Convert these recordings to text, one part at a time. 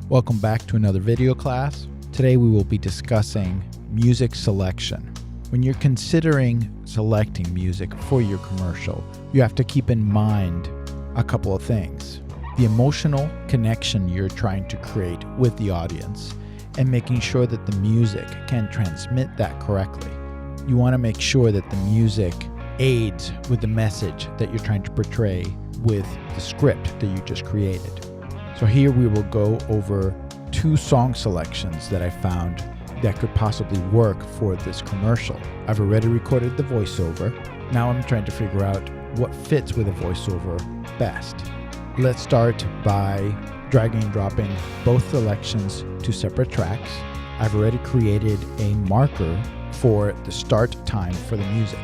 Welcome back to another video class. Today we will be discussing music selection. When you're considering selecting music for your commercial, you have to keep in mind a couple of things. The emotional connection you're trying to create with the audience and making sure that the music can transmit that correctly. You want to make sure that the music aids with the message that you're trying to portray with the script that you just created. So here we will go over 2 song selections that I found that could possibly work for this commercial. I've already recorded the voiceover. Now I'm trying to figure out what fits with a voiceover best. Let's start by dragging and dropping both selections to separate tracks. I've already created a marker for the start time for the music.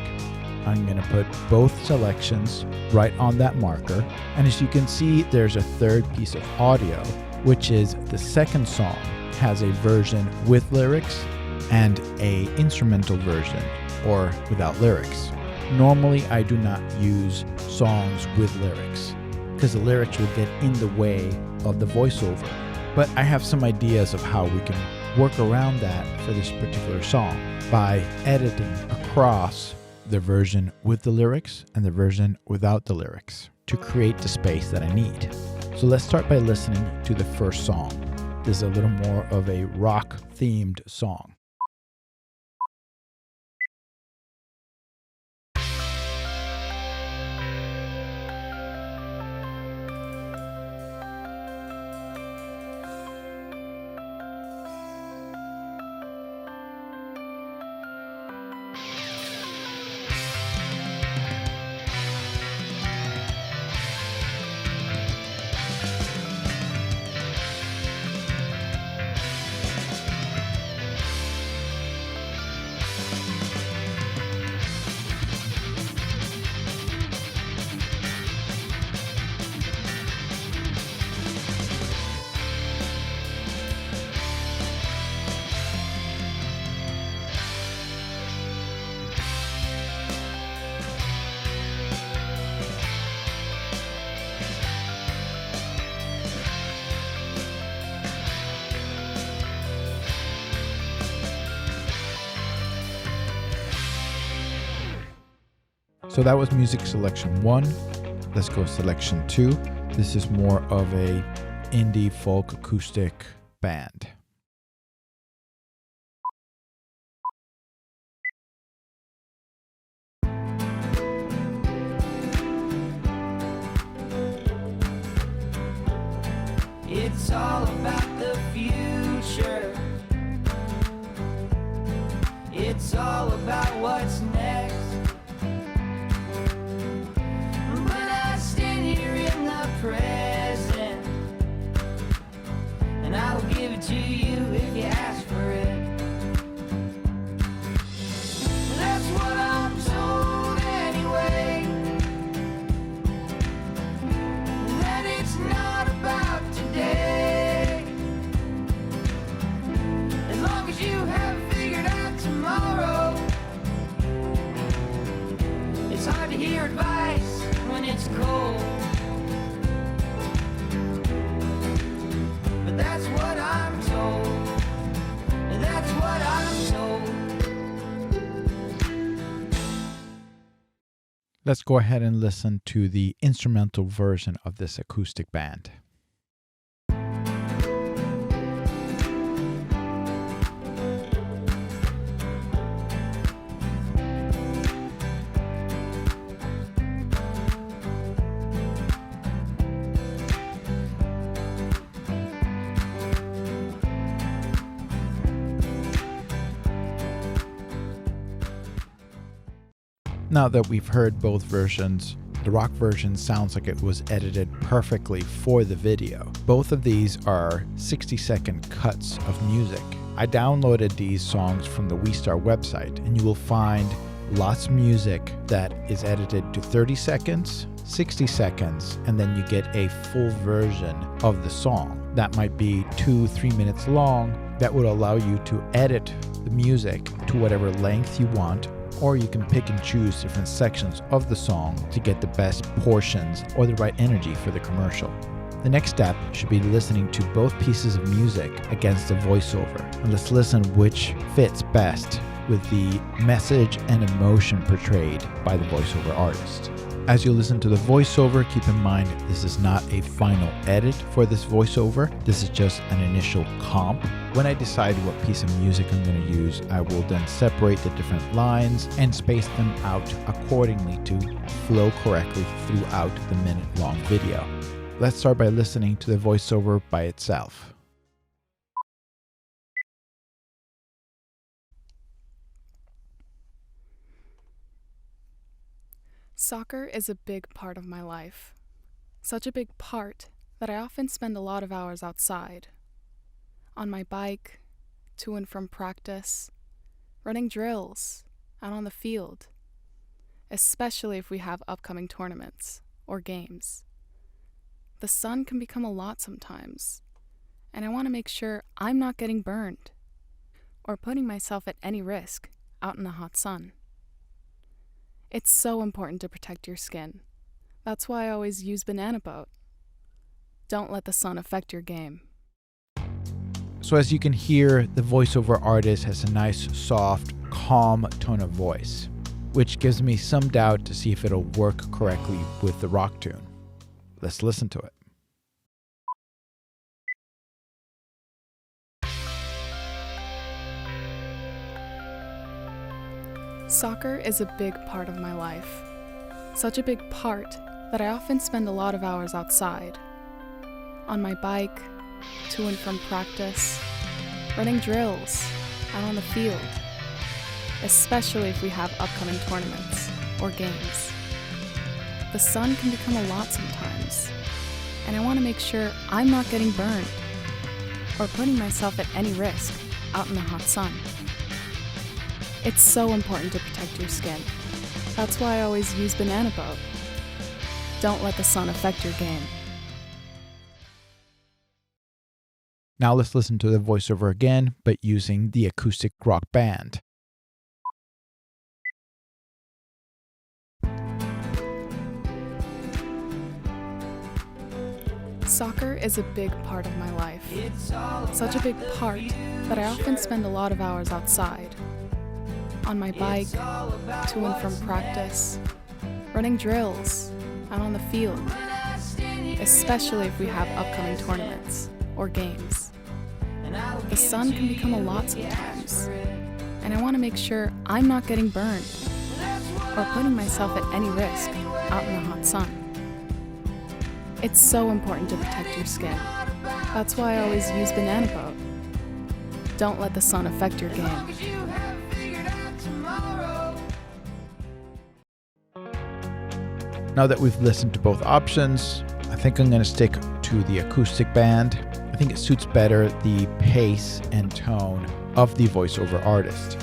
I'm going to put both selections right on that marker. And as you can see, there's a third piece of audio, which is the second song has a version with lyrics and a instrumental version or without lyrics. Normally, I do not use songs with lyrics because the lyrics will get in the way of the voiceover. But I have some ideas of how we can work around that for this particular song by editing across the version with the lyrics and the version without the lyrics to create the space that I need. So let's start by listening to the first song. This is a little more of a rock-themed song. So that was music selection 1. Let's go selection 2. This is more of a indie folk acoustic band. It's all about the future. It's all about what's next. Present, and I will give it to you if you ask for it. That's what I'm told anyway, that it's not about today. As long as you haven't figured out tomorrow, it's hard to hear advice when it's cold. That's what I'm told. That's what I'm told. Let's go ahead and listen to the instrumental version of this acoustic band. Now that we've heard both versions, the rock version sounds like it was edited perfectly for the video. Both of these are 60-second cuts of music. I downloaded these songs from the WeStar website, and you will find lots of music that is edited to 30 seconds, 60 seconds, and then you get a full version of the song. That might be 2-3 minutes long. That would allow you to edit the music to whatever length you want, or you can pick and choose different sections of the song to get the best portions or the right energy for the commercial. The next step should be listening to both pieces of music against the voiceover. And let's listen which fits best with the message and emotion portrayed by the voiceover artist. As you listen to the voiceover, keep in mind this is not a final edit for this voiceover. This is just an initial comp. When I decide what piece of music I'm going to use, I will then separate the different lines and space them out accordingly to flow correctly throughout the minute-long video. Let's start by listening to the voiceover by itself. Soccer is a big part of my life. Such a big part that I often spend a lot of hours outside. On my bike, to and from practice, running drills, out on the field, especially if we have upcoming tournaments or games. The sun can become a lot sometimes, and I want to make sure I'm not getting burned or putting myself at any risk out in the hot sun. It's so important to protect your skin. That's why I always use banana boat. Don't let the sun affect your game. So as you can hear, the voiceover artist has a nice, soft, calm tone of voice, which gives me some doubt to see if it'll work correctly with the rock tune. Let's listen to it. Soccer is a big part of my life. Such a big part that I often spend a lot of hours outside. On my bike, to and from practice, running drills, out on the field, especially if we have upcoming tournaments or games. The sun can become a lot sometimes, and I want to make sure I'm not getting burned or putting myself at any risk out in the hot sun. It's so important to protect your skin. That's why I always use banana boat. Don't let the sun affect your game. Now let's listen to the voiceover again, but using the acoustic rock band. Soccer is a big part of my life. It's all Such a big part that I often spend a lot of hours outside. On my bike, to and from practice, running drills, out on the field, especially if we have upcoming tournaments or games. The sun can become a lot sometimes, and I want to make sure I'm not getting burned or putting myself at any risk out in the hot sun. It's so important to protect your skin. That's why I always use banana boat. Don't let the sun affect your game. Now that we've listened to both options, I think I'm going to stick to the acoustic band. I think it suits better the pace and tone of the voiceover artist.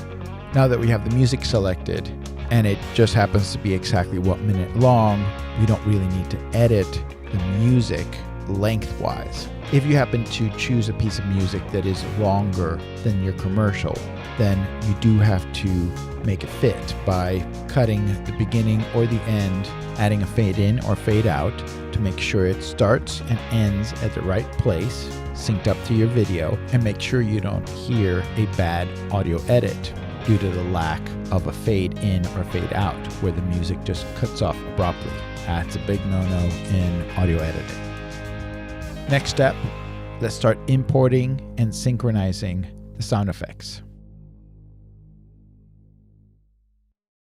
Now that we have the music selected, and it just happens to be exactly 1 minute long, we don't really need to edit the music lengthwise. If you happen to choose a piece of music that is longer than your commercial, then you do have to make it fit by cutting the beginning or the end, adding a fade in or fade out to make sure it starts and ends at the right place, synced up to your video, and make sure you don't hear a bad audio edit due to the lack of a fade in or fade out where the music just cuts off abruptly. That's a big no-no in audio editing. Next step, let's start importing and synchronizing the sound effects.